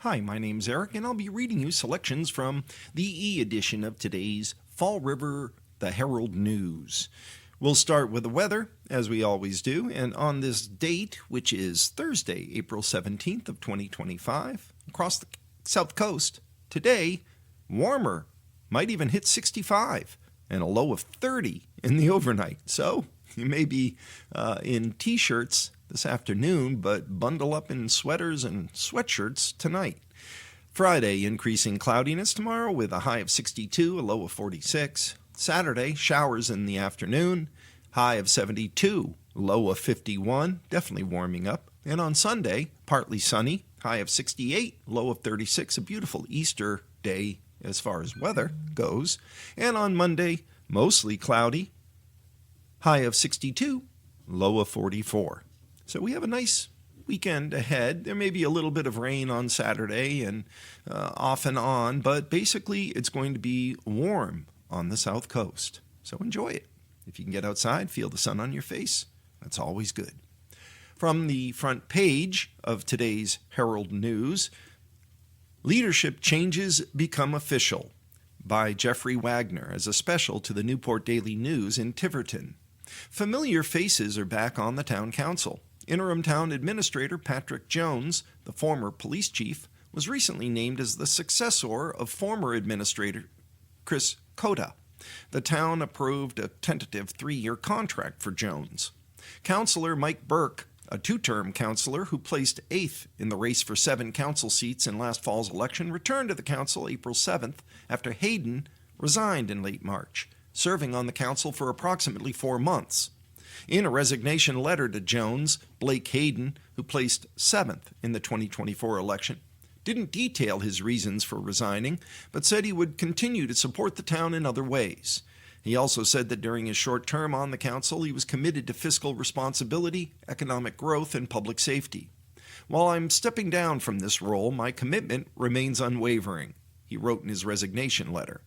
Hi, my name's Eric, and I'll be reading you selections from the e-edition of today's Fall River, the Herald News. We'll start with the weather, as we always do, and on this date, which is Thursday, April 17th of 2025, across the South Coast, today, warmer, might even hit 65, and a low of 30 in the overnight. So, you may be in t-shirts this afternoon, but bundle up in sweaters and sweatshirts tonight. Friday, increasing cloudiness tomorrow with a high of 62, a low of 46. Saturday, showers in the afternoon, high of 72, low of 51, definitely warming up. And on Sunday, partly sunny, high of 68, low of 36, a beautiful Easter day as far as weather goes. And on Monday, mostly cloudy, high of 62, low of 44. So we have a nice weekend ahead. There may be a little bit of rain on Saturday and off and on, but basically it's going to be warm on the South Coast. So enjoy it. If you can get outside, feel the sun on your face, that's always good. From the front page of today's Herald News, Leadership Changes Become Official by Jeffrey Wagner as a special to the Newport Daily News in Tiverton. Familiar faces are back on the town council. Interim town administrator Patrick Jones, the former police chief, was recently named as the successor of former administrator Chris Cota. The town approved a tentative 3-year contract for Jones. Councillor Mike Burke, a 2-term councillor who placed 8th in the race for 7 council seats in last fall's election, returned to the council April 7th after Hayden resigned in late March, serving on the council for approximately 4 months. In a resignation letter to Jones, Blake Hayden, who placed 7th in the 2024 election, didn't detail his reasons for resigning, but said he would continue to support the town in other ways. He also said that during his short term on the council, he was committed to fiscal responsibility, economic growth, and public safety. "While I'm stepping down from this role, my commitment remains unwavering," he wrote in his resignation letter.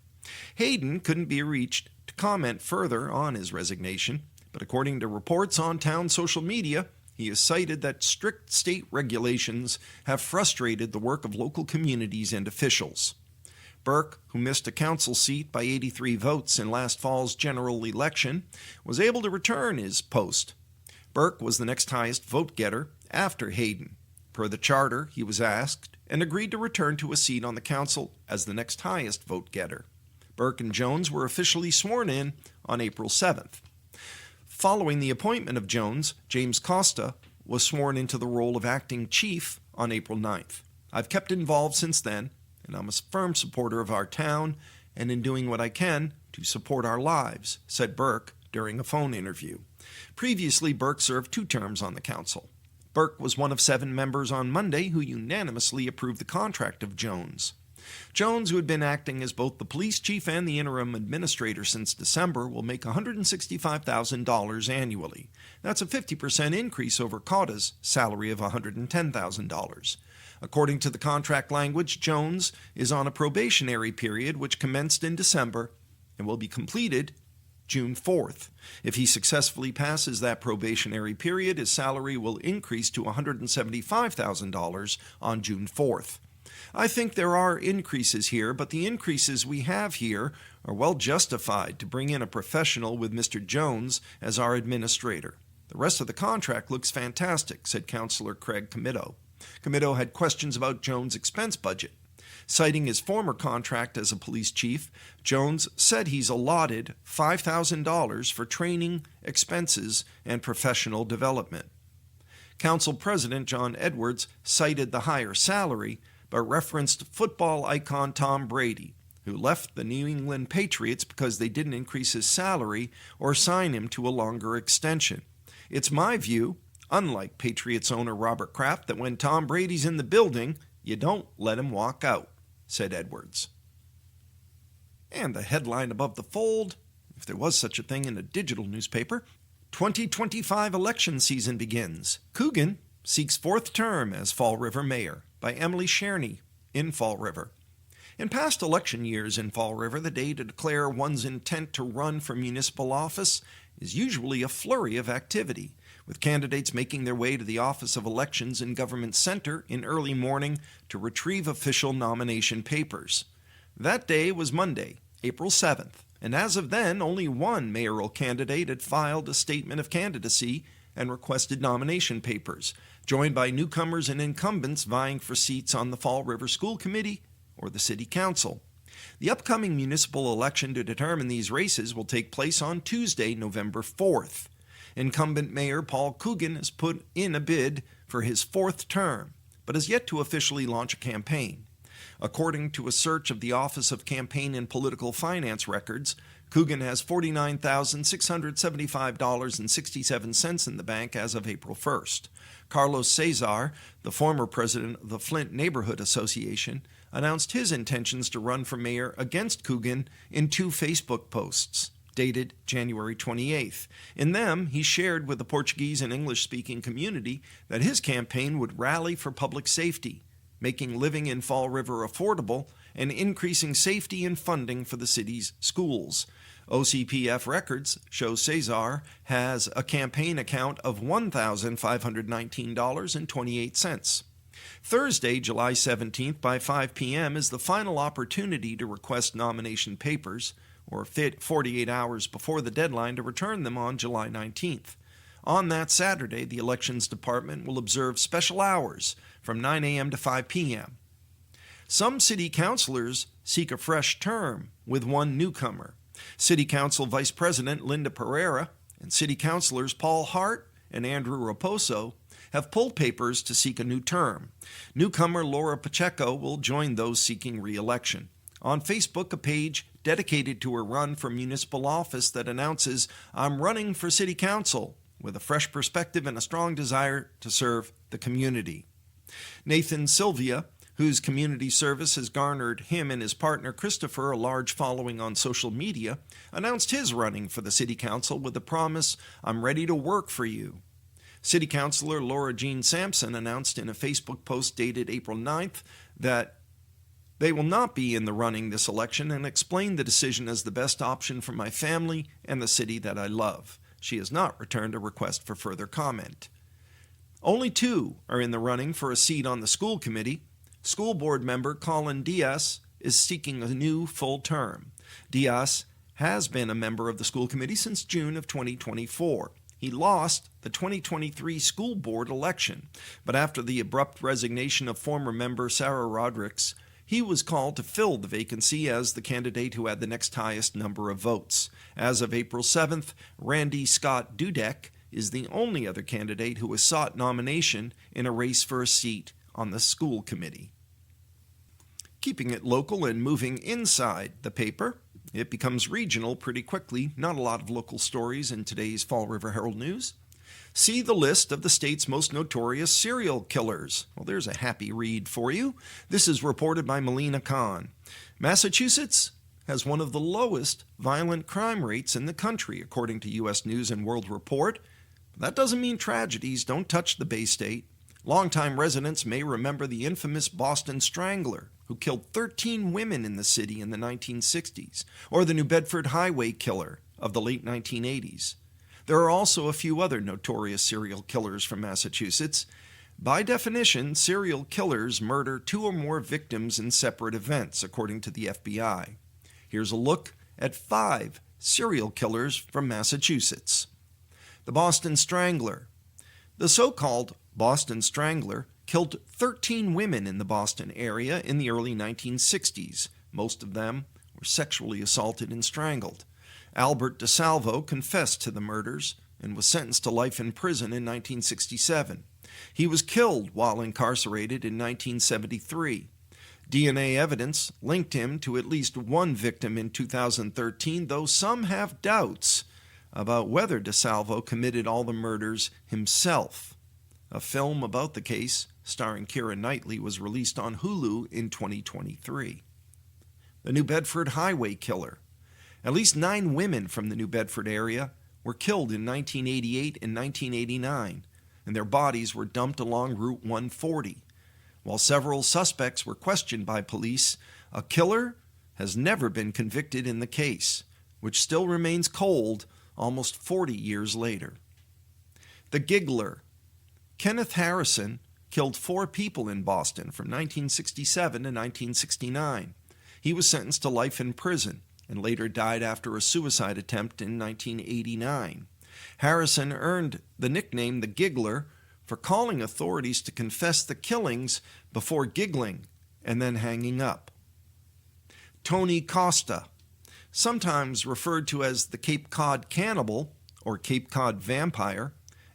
Hayden couldn't be reached to comment further on his resignation, but according to reports on town social media, he has cited that strict state regulations have frustrated the work of local communities and officials. Burke, who missed a council seat by 83 votes in last fall's general election, was able to return his post. Burke was the next highest vote getter after Hayden. Per the charter, he was asked and agreed to return to a seat on the council as the next highest vote getter. Burke and Jones were officially sworn in on April 7th. Following the appointment of Jones, James Costa was sworn into the role of acting chief on April 9th. "I've kept involved since then, and I'm a firm supporter of our town and in doing what I can to support our lives," said Burke during a phone interview. Previously, Burke served 2 terms on the council. Burke was one of 7 members on Monday who unanimously approved the contract of Jones. Jones, who had been acting as both the police chief and the interim administrator since December, will make $165,000 annually. That's a 50% increase over Cota's salary of $110,000. According to the contract language, Jones is on a probationary period which commenced in December and will be completed June 4th. If he successfully passes that probationary period, his salary will increase to $175,000 on June 4th. I think there are increases here, but the increases we have here are well justified to bring in a professional with Mr. Jones as our administrator. The rest of the contract looks fantastic, said Councillor Craig Comito. Comito had questions about Jones' expense budget. Citing his former contract as a police chief, Jones said he's allotted $5,000 for training, expenses, and professional development. Council President John Edwards cited the higher salary, but referenced football icon Tom Brady, who left the New England Patriots because they didn't increase his salary or sign him to a longer extension. "It's my view, unlike Patriots owner Robert Kraft, that when Tom Brady's in the building, you don't let him walk out," said Edwards. And the headline above the fold, if there was such a thing in a digital newspaper, 2025 election season begins. Coogan seeks 4th term as Fall River mayor, by Emily Sherney in Fall River. In past election years in Fall River, the day to declare one's intent to run for municipal office is usually a flurry of activity, with candidates making their way to the Office of Elections and Government Center in early morning to retrieve official nomination papers. That day was Monday, April 7th, and as of then, only one mayoral candidate had filed a statement of candidacy and requested nomination papers, joined by newcomers and incumbents vying for seats on the Fall River School Committee or the City Council. The upcoming municipal election to determine these races will take place on Tuesday, November 4th. Incumbent Mayor Paul Coogan has put in a bid for his fourth term, but has yet to officially launch a campaign. According to a search of the Office of Campaign and Political Finance records, Coogan has $49,675.67 in the bank as of April 1st. Carlos Cesar, the former president of the Flint Neighborhood Association, announced his intentions to run for mayor against Coogan in 2 Facebook posts, dated January 28th. In them, he shared with the Portuguese and English-speaking community that his campaign would rally for public safety, making living in Fall River affordable and increasing safety and funding for the city's schools. OCPF records show Cesar has a campaign account of $1,519.28. Thursday, July 17th by 5 p.m. is the final opportunity to request nomination papers, or 48 hours before the deadline to return them on July 19th. On that Saturday, the Elections Department will observe special hours from 9 a.m. to 5 p.m. Some city councilors seek a fresh term, with one newcomer. City Council Vice President Linda Pereira and City Councilors Paul Hart and Andrew Raposo have pulled papers to seek a new term. Newcomer Laura Pacheco will join those seeking re-election. On Facebook, a page dedicated to her run for municipal office that announces, "I'm running for City Council," with a fresh perspective and a strong desire to serve the community. Nathan Sylvia, whose community service has garnered him and his partner Christopher a large following on social media, announced his running for the City Council with the promise, "I'm ready to work for you." City Councilor Laura Jean Sampson announced in a Facebook post dated April 9th that they will not be in the running this election and explained the decision as the best option for my family and the city that I love. She has not returned a request for further comment. Only 2 are in the running for a seat on the school committee. School board member Colin Diaz is seeking a new full term. Diaz has been a member of the school committee since June of 2024. He lost the 2023 school board election, but after the abrupt resignation of former member Sarah Rodrigues, he was called to fill the vacancy as the candidate who had the next highest number of votes. As of April 7th, Randy Scott Dudek is the only other candidate who has sought nomination in a race for a seat on the school committee. Keeping it local and moving inside the paper, it becomes regional pretty quickly. Not a lot of local stories in today's Fall River Herald News. See the list of the state's most notorious serial killers. Well, there's a happy read for you. This is reported by Melina Khan. Massachusetts has one of the lowest violent crime rates in the country, according to U.S. News and World Report. That doesn't mean tragedies don't touch the Bay State. Longtime residents may remember the infamous Boston Strangler, who killed 13 women in the city in the 1960s, or the New Bedford Highway Killer of the late 1980s. There are also a few other notorious serial killers from Massachusetts. By definition, serial killers murder 2 or more victims in separate events, according to the FBI. Here's a look at 5 serial killers from Massachusetts. The Boston Strangler. The so-called Boston Strangler killed 13 women in the Boston area in the early 1960s. Most of them were sexually assaulted and strangled. Albert DeSalvo confessed to the murders and was sentenced to life in prison in 1967. He was killed while incarcerated in 1973. DNA evidence linked him to at least one victim in 2013, though some have doubts about whether DeSalvo committed all the murders himself. A film about the case, starring Keira Knightley, was released on Hulu in 2023. The New Bedford Highway Killer. At least 9 women from the New Bedford area were killed in 1988 and 1989, and their bodies were dumped along Route 140. While several suspects were questioned by police, a killer has never been convicted in the case, which still remains cold almost 40 years later. The Giggler. Kenneth Harrison killed 4 people in Boston from 1967 to 1969. He was sentenced to life in prison and later died after a suicide attempt in 1989. Harrison earned the nickname the Giggler for calling authorities to confess the killings before giggling and then hanging up. Tony Costa, sometimes referred to as the Cape Cod Cannibal or Cape Cod Vampire,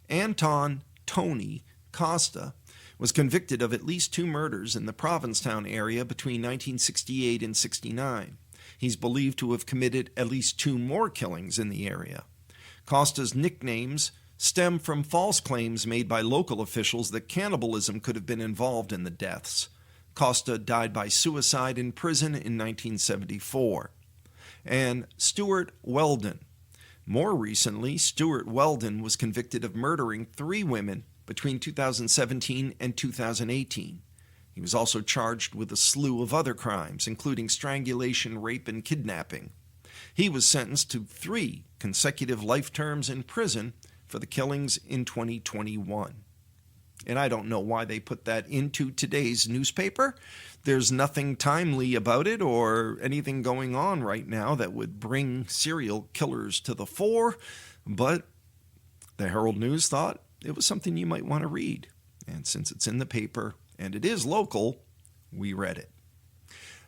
Anton Tony Costa was convicted of at least 2 murders in the Provincetown area between 1968 and 69. He's believed to have committed at least 2 more killings in the area. Costa's nicknames stem from false claims made by local officials that cannibalism could have been involved in the deaths. Costa died by suicide in prison in 1974. And Stuart Weldon. More recently, Stuart Weldon was convicted of murdering 3 women between 2017 and 2018. He was also charged with a slew of other crimes, including strangulation, rape, and kidnapping. He was sentenced to 3 consecutive life terms in prison for the killings in 2021. And I don't know why they put that into today's newspaper. There's nothing timely about it or anything going on right now that would bring serial killers to the fore, but the Herald News thought it was something you might want to read. And since it's in the paper and it is local, we read it.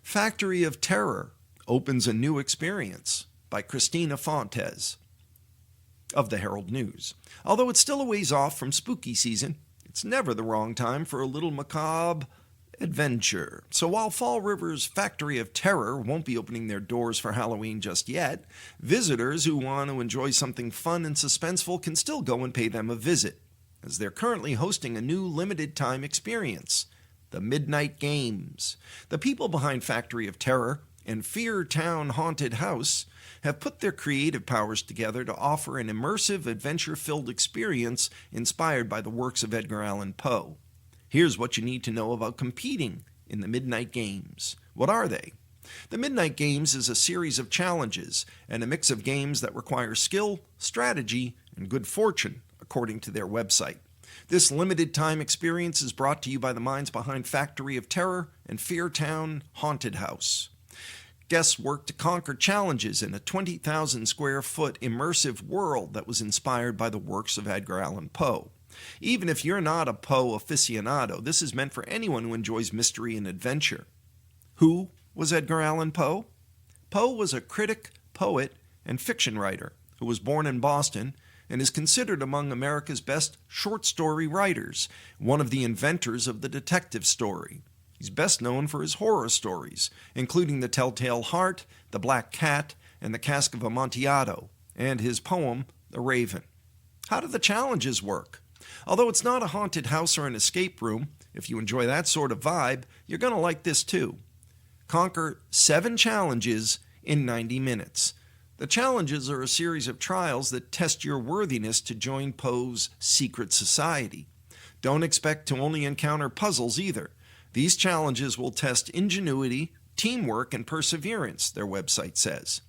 Factory of Terror opens a new experience by Christina Fontes of the Herald News. Although it's still a ways off from spooky season, it's never the wrong time for a little macabre adventure. So while Fall River's Factory of Terror won't be opening their doors for Halloween just yet, visitors who want to enjoy something fun and suspenseful can still go and pay them a visit, as they're currently hosting a new limited-time experience, the Midnight Games. The people behind Factory of Terror and Fear Town Haunted House have put their creative powers together to offer an immersive, adventure-filled experience inspired by the works of Edgar Allan Poe. Here's what you need to know about competing in the Midnight Games. What are they? The Midnight Games is a series of challenges and a mix of games that require skill, strategy, and good fortune, according to their website. This limited-time experience is brought to you by the minds behind Factory of Terror and Fear Town Haunted House. Guests work to conquer challenges in a 20,000-square-foot immersive world that was inspired by the works of Edgar Allan Poe. Even if you're not a Poe aficionado, this is meant for anyone who enjoys mystery and adventure. Who was Edgar Allan Poe? Poe was a critic, poet, and fiction writer who was born in Boston and is considered among America's best short story writers, one of the inventors of the detective story. He's best known for his horror stories, including The Telltale Heart, The Black Cat, and The Cask of Amontillado, and his poem, The Raven. How do the challenges work? Although it's not a haunted house or an escape room, if you enjoy that sort of vibe, you're going to like this too. Conquer 7 challenges in 90 minutes. The challenges are a series of trials that test your worthiness to join Poe's secret society. Don't expect to only encounter puzzles either. These challenges will test ingenuity, teamwork, and perseverance, their website says.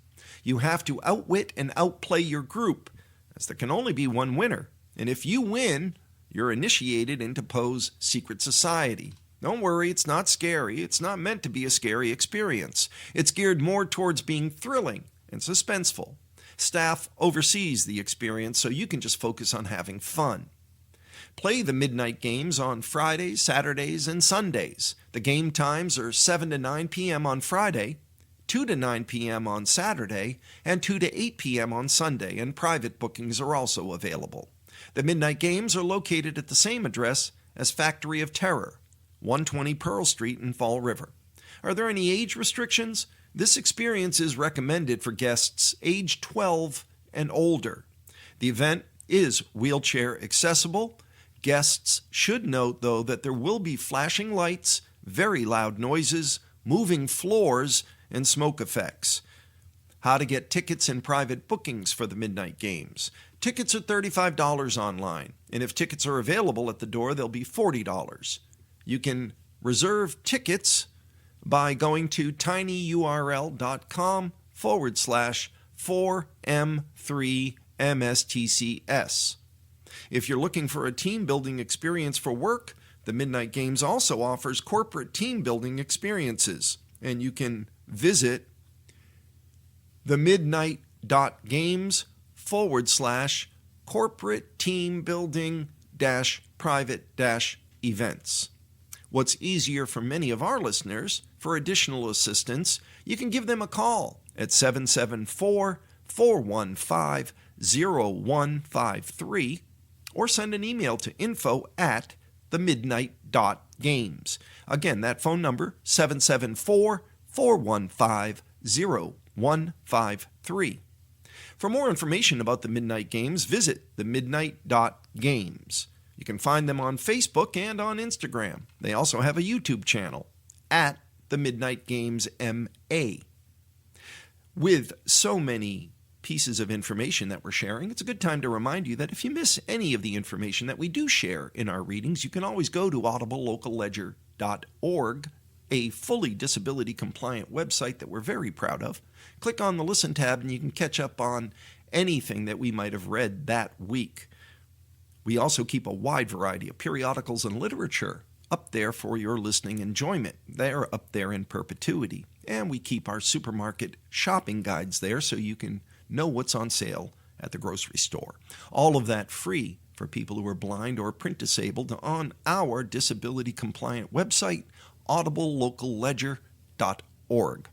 You have to outwit and outplay your group, as there can only be one winner. And if you win, you're initiated into Poe's secret society. Don't worry, it's not scary. It's not meant to be a scary experience. It's geared more towards being thrilling and suspenseful. Staff oversees the experience, so you can just focus on having fun. Play the Midnight Games on Fridays, Saturdays, and Sundays. The game times are 7 to 9 p.m. on Friday, 2 to 9 p.m. on Saturday, and 2 to 8 p.m. on Sunday, and private bookings are also available. The Midnight Games are located at the same address as Factory of Terror, 120 Pearl Street in Fall River. Are there any age restrictions? This experience is recommended for guests age 12 and older. The event is wheelchair accessible. Guests should note, though, that there will be flashing lights, very loud noises, moving floors, and smoke effects. How to get tickets and private bookings for the Midnight Games. Tickets are $35 online, and if tickets are available at the door, they'll be $40. You can reserve tickets by going to tinyurl.com/4M3MSTCS. If you're looking for a team building experience for work, the Midnight Games also offers corporate team building experiences. And you can visit themidnight.games/corporate team building private events. What's easier for many of our listeners, for additional assistance, you can give them a call at 774-415-0153 or send an email to info@themidnight.games. Again, that phone number, 774-415-0153. For more information about the Midnight Games, visit themidnight.games. You can find them on Facebook and on Instagram. They also have a YouTube channel, at the Midnight Games MA. With so many pieces of information that we're sharing, it's a good time to remind you that if you miss any of the information that we do share in our readings, you can always go to audiblelocalledger.org, a fully disability compliant website that we're very proud of. Click on the Listen tab and you can catch up on anything that we might have read that week. We also keep a wide variety of periodicals and literature up there for your listening enjoyment. They're up there in perpetuity. And we keep our supermarket shopping guides there so you can know what's on sale at the grocery store. All of that free for people who are blind or print disabled on our disability compliant website, audiblelocalledger.org.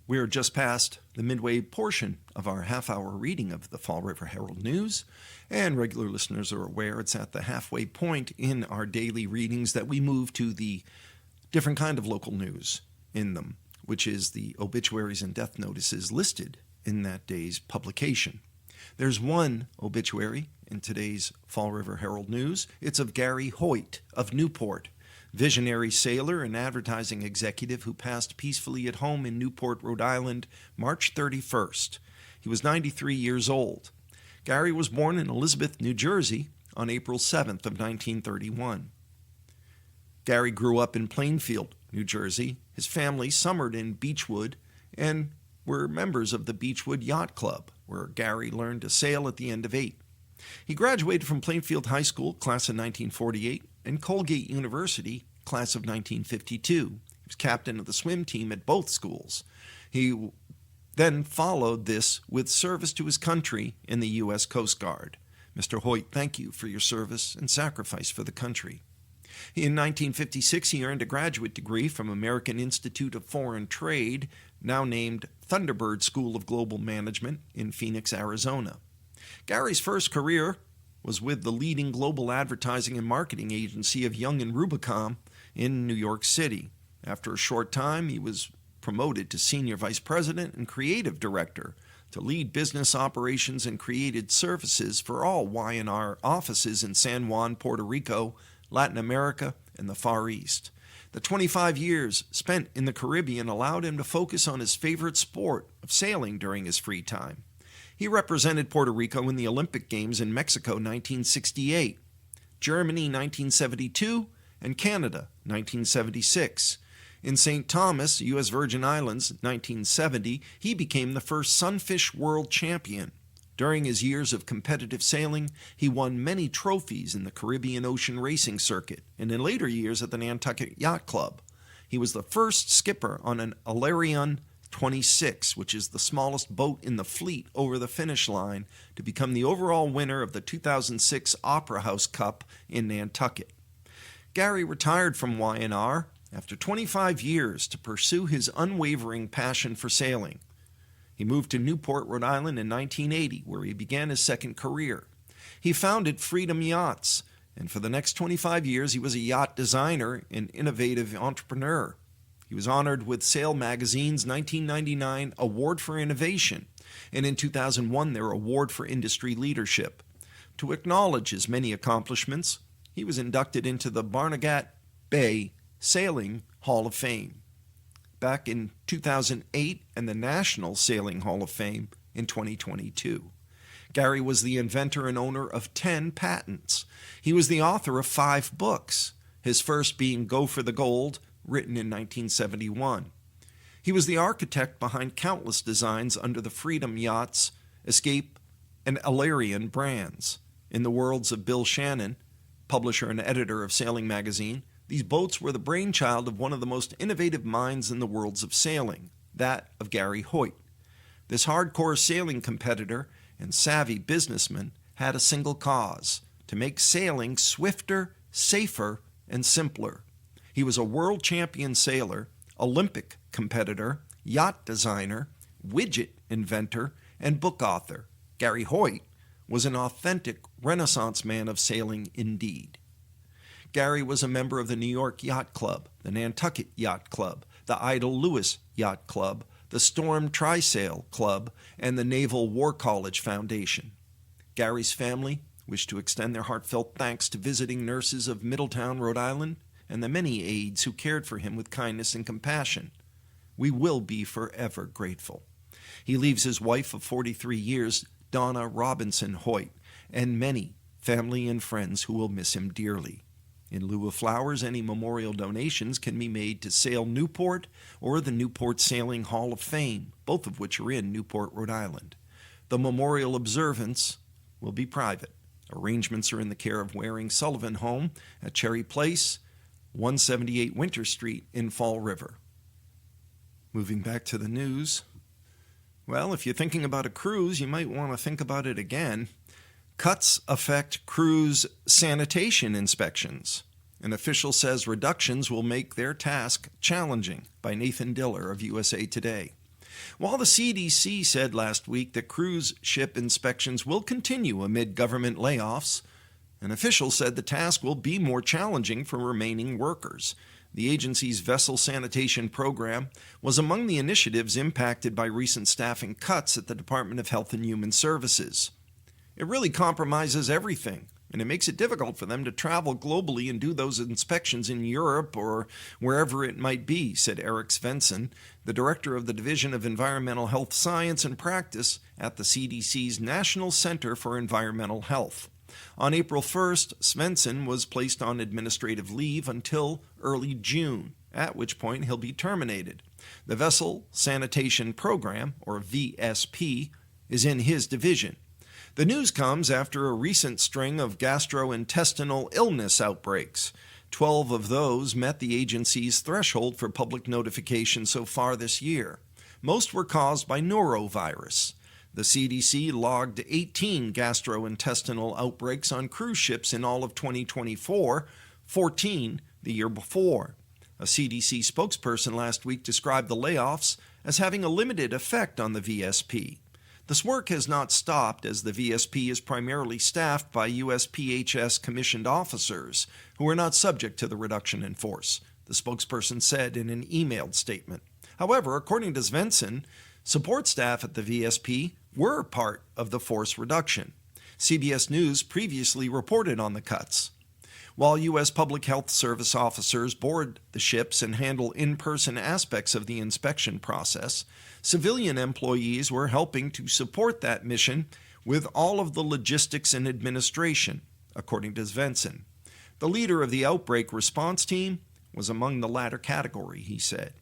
We are just past the midway portion of our half-hour reading of the Fall River Herald News, and regular listeners are aware it's at the halfway point in our daily readings that we move to the different kind of local news in them, which is the obituaries and death notices listed in that day's publication. There's one obituary in today's Fall River Herald News. It's of Gary Hoyt of Newport, visionary sailor and advertising executive who passed peacefully at home in Newport, Rhode Island, March 31st. He was 93 years old. Gary was born in Elizabeth, New Jersey on April 7th of 1931. Gary grew up in Plainfield, New Jersey. His family summered in Beechwood and were members of the Beechwood Yacht Club, where Gary learned to sail at the end of 8. He graduated from Plainfield High School, class of 1948, and Colgate University, class of 1952. He was captain of the swim team at both schools. He then followed this with service to his country in the U.S. Coast Guard. Mr. Hoyt, thank you for your service and sacrifice for the country. In 1956, he earned a graduate degree from American Institute of Foreign Trade, now named Thunderbird School of Global Management in Phoenix, Arizona. Gary's first career was with the leading global advertising and marketing agency of Young and Rubicam in New York City. After a short time, he was promoted to senior vice president and creative director to lead business operations and created services for all Y&R offices in San Juan, Puerto Rico, Latin America, and the Far East. The 25 years spent in the Caribbean allowed him to focus on his favorite sport of sailing during his free time. He represented Puerto Rico in the Olympic Games in Mexico 1968, Germany 1972, and Canada 1976. In St. Thomas, U.S. Virgin Islands 1970, he became the first sunfish world champion. During his years of competitive sailing, he won many trophies in the Caribbean Ocean racing circuit, and in later years at the Nantucket Yacht Club. He was the first skipper on an Alerion 26, which is the smallest boat in the fleet over the finish line, to become the overall winner of the 2006 Opera House Cup in Nantucket. Gary retired from Y&R after 25 years to pursue his unwavering passion for sailing. He moved to Newport, Rhode Island in 1980, where he began his second career. He founded Freedom Yachts, and for the next 25 years he was a yacht designer and innovative entrepreneur. He was honored with Sail Magazine's 1999 Award for Innovation, and in 2001 their Award for Industry Leadership. To acknowledge his many accomplishments, he was inducted into the Barnegat Bay Sailing Hall of Fame back in 2008 and the National Sailing Hall of Fame in 2022. Gary was the inventor and owner of 10 patents. He was the author of 5 books, his first being Go for the Gold, written in 1971. He was the architect behind countless designs under the Freedom Yachts, Escape, and Alerion brands. In the words of Bill Shannon, publisher and editor of Sailing Magazine, these boats were the brainchild of one of the most innovative minds in the worlds of sailing, that of Gary Hoyt. This hardcore sailing competitor and savvy businessman had a single cause: to make sailing swifter, safer, and simpler. He was a world champion sailor, Olympic competitor, yacht designer, widget inventor, and book author. Gary Hoyt was an authentic Renaissance man of sailing indeed. Gary was a member of the New York Yacht Club, the Nantucket Yacht Club, the Idle Lewis Yacht Club, the Storm Trysail Club, and the Naval War College Foundation. Gary's family wished to extend their heartfelt thanks to visiting nurses of Middletown, Rhode Island, and the many aides who cared for him with kindness and compassion. We will be forever grateful. He leaves his wife of 43 years, Donna Robinson Hoyt, and many family and friends who will miss him dearly. In lieu of flowers, any memorial donations can be made to Sail Newport or the Newport Sailing Hall of Fame, both of which are in Newport, Rhode Island. The memorial observance will be private. Arrangements are in the care of Waring Sullivan Home at Cherry Place, 178 Winter Street in Fall River. Moving back to the news. Well, if you're thinking about a cruise, you might want to think about it again. Cuts affect cruise sanitation inspections. An official says reductions will make their task challenging, by Nathan Diller of USA Today. While the CDC said last week that cruise ship inspections will continue amid government layoffs, an official said the task will be more challenging for remaining workers. The agency's vessel sanitation program was among the initiatives impacted by recent staffing cuts at the Department of Health and Human Services. It really compromises everything, and it makes it difficult for them to travel globally and do those inspections in Europe or wherever it might be, said Eric Svensson, the director of the Division of Environmental Health Science and Practice at the CDC's National Center for Environmental Health. On April 1st, Svensson was placed on administrative leave until early June, at which point he'll be terminated. The Vessel Sanitation Program, or VSP, is in his division. The news comes after a recent string of gastrointestinal illness outbreaks. 12 of those met the agency's threshold for public notification so far this year. Most were caused by norovirus. The CDC logged 18 gastrointestinal outbreaks on cruise ships in all of 2024, 14 the year before. A CDC spokesperson last week described the layoffs as having a limited effect on the VSP. This work has not stopped, as the VSP is primarily staffed by USPHS commissioned officers who are not subject to the reduction in force, the spokesperson said in an emailed statement. However, according to Svensson, support staff at the VSP were part of the force reduction. CBS News previously reported on the cuts. While U.S. Public Health Service officers board the ships and handle in-person aspects of the inspection process, civilian employees were helping to support that mission with all of the logistics and administration, according to Svensson. The leader of the outbreak response team was among the latter category, he said.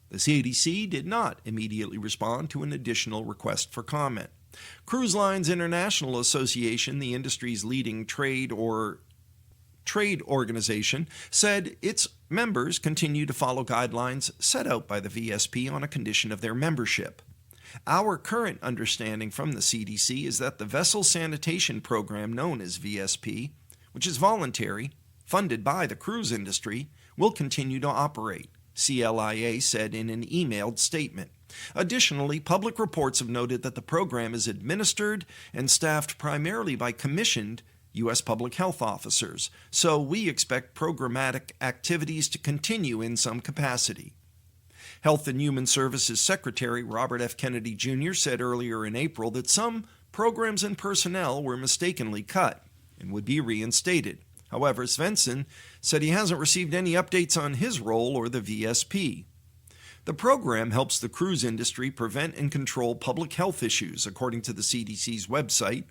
The CDC did not immediately respond to an additional request for comment. Cruise Lines International Association, the industry's leading trade organization, said its members continue to follow guidelines set out by the VSP on a condition of their membership. Our current understanding from the CDC is that the Vessel Sanitation Program, known as VSP, which is voluntary, funded by the cruise industry, will continue to operate, CLIA said in an emailed statement. Additionally, public reports have noted that the program is administered and staffed primarily by commissioned U.S. public health officers, so we expect programmatic activities to continue in some capacity. Health and Human Services Secretary Robert F. Kennedy Jr. said earlier in April that some programs and personnel were mistakenly cut and would be reinstated. However, Svensson said he hasn't received any updates on his role or the VSP. The program helps the cruise industry prevent and control public health issues, according to the CDC's website.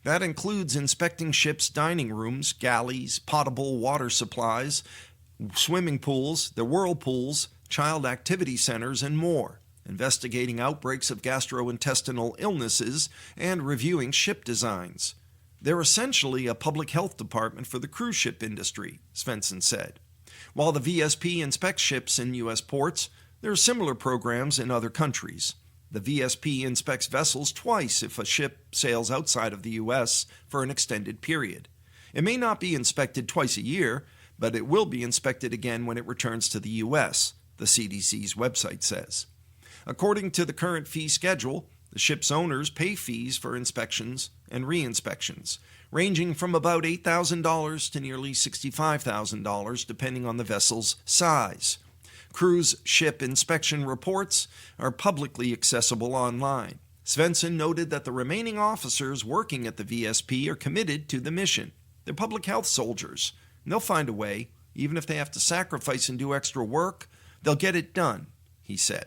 That includes inspecting ships' dining rooms, galleys, potable water supplies, swimming pools, the whirlpools, child activity centers, and more, investigating outbreaks of gastrointestinal illnesses, and reviewing ship designs. They're essentially a public health department for the cruise ship industry, Svensson said. While the VSP inspects ships in U.S. ports, there are similar programs in other countries. The VSP inspects vessels twice if a ship sails outside of the U.S. for an extended period. It may not be inspected twice a year, but it will be inspected again when it returns to the U.S., the CDC's website says. According to the current fee schedule, the ship's owners pay fees for inspections and re-inspections, ranging from about $8,000 to nearly $65,000 depending on the vessel's size. Cruise ship inspection reports are publicly accessible online. Svensson noted that the remaining officers working at the VSP are committed to the mission. They're public health soldiers, and they'll find a way. Even if they have to sacrifice and do extra work, they'll get it done, he said.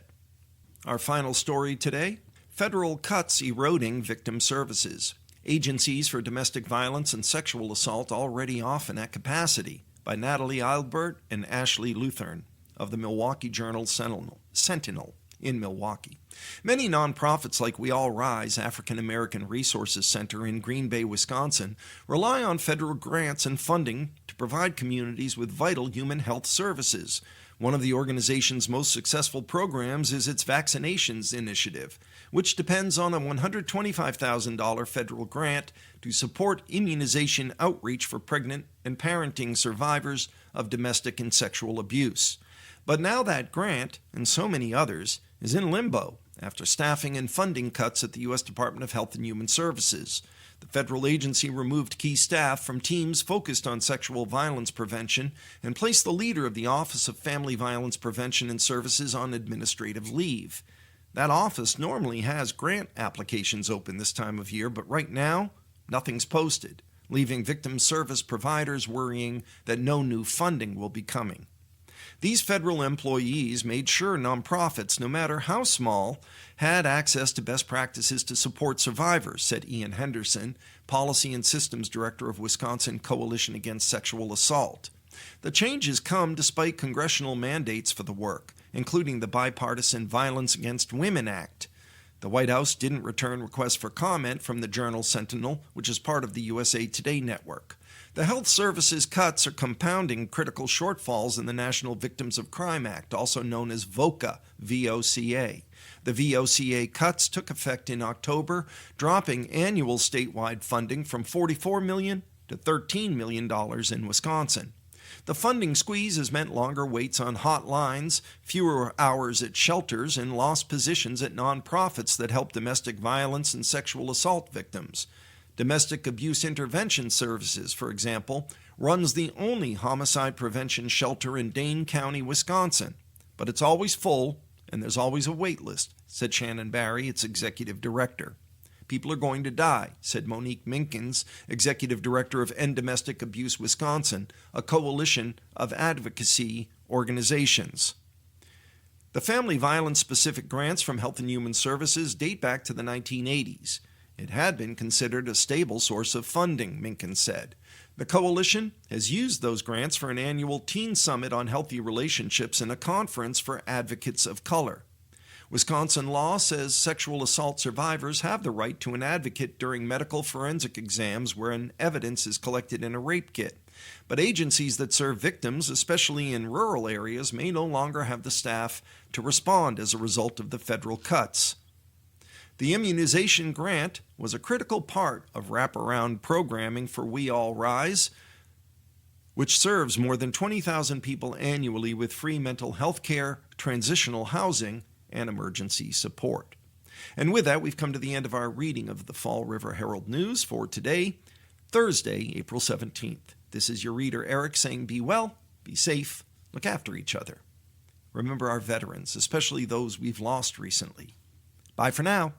Our final story today: federal cuts eroding victim services. Agencies for domestic violence and sexual assault already often at capacity, by Natalie Eilbert and Ashley Luthern of the Milwaukee Journal Sentinel in Milwaukee. Many nonprofits like We All Rise African American Resources Center in Green Bay, Wisconsin, rely on federal grants and funding to provide communities with vital human health services. One of the organization's most successful programs is its vaccinations initiative, which depends on a $125,000 federal grant to support immunization outreach for pregnant and parenting survivors of domestic and sexual abuse. But now that grant, and so many others, is in limbo after staffing and funding cuts at the U.S. Department of Health and Human Services. The federal agency removed key staff from teams focused on sexual violence prevention and placed the leader of the Office of Family Violence Prevention and Services on administrative leave. That office normally has grant applications open this time of year, but right now, nothing's posted, leaving victim service providers worrying that no new funding will be coming. These federal employees made sure nonprofits, no matter how small, had access to best practices to support survivors, said Ian Henderson, Policy and Systems Director of Wisconsin Coalition Against Sexual Assault. The changes come despite congressional mandates for the work, including the bipartisan Violence Against Women Act. The White House didn't return requests for comment from the Journal Sentinel, which is part of the USA Today network. The health services cuts are compounding critical shortfalls in the National Victims of Crime Act, also known as VOCA, V-O-C-A. The VOCA cuts took effect in October, dropping annual statewide funding from $44 million to $13 million in Wisconsin. The funding squeeze has meant longer waits on hotlines, fewer hours at shelters, and lost positions at nonprofits that help domestic violence and sexual assault victims. Domestic Abuse Intervention Services, for example, runs the only homicide prevention shelter in Dane County, Wisconsin. But it's always full, and there's always a wait list, said Shannon Barry, its executive director. People are going to die, said Monique Minkins, executive director of End Domestic Abuse Wisconsin, a coalition of advocacy organizations. The family violence-specific grants from Health and Human Services date back to the 1980s. It had been considered a stable source of funding, Minkins said. The coalition has used those grants for an annual teen summit on healthy relationships and a conference for advocates of color. Wisconsin law says sexual assault survivors have the right to an advocate during medical forensic exams wherein evidence is collected in a rape kit. But agencies that serve victims, especially in rural areas, may no longer have the staff to respond as a result of the federal cuts. The immunization grant was a critical part of wraparound programming for We All Rise, which serves more than 20,000 people annually with free mental health care, transitional housing, and emergency support. And with that, we've come to the end of our reading of the Fall River Herald News for today, Thursday, April 17th. This is your reader, Eric, saying be well, be safe, look after each other. Remember our veterans, especially those we've lost recently. Bye for now.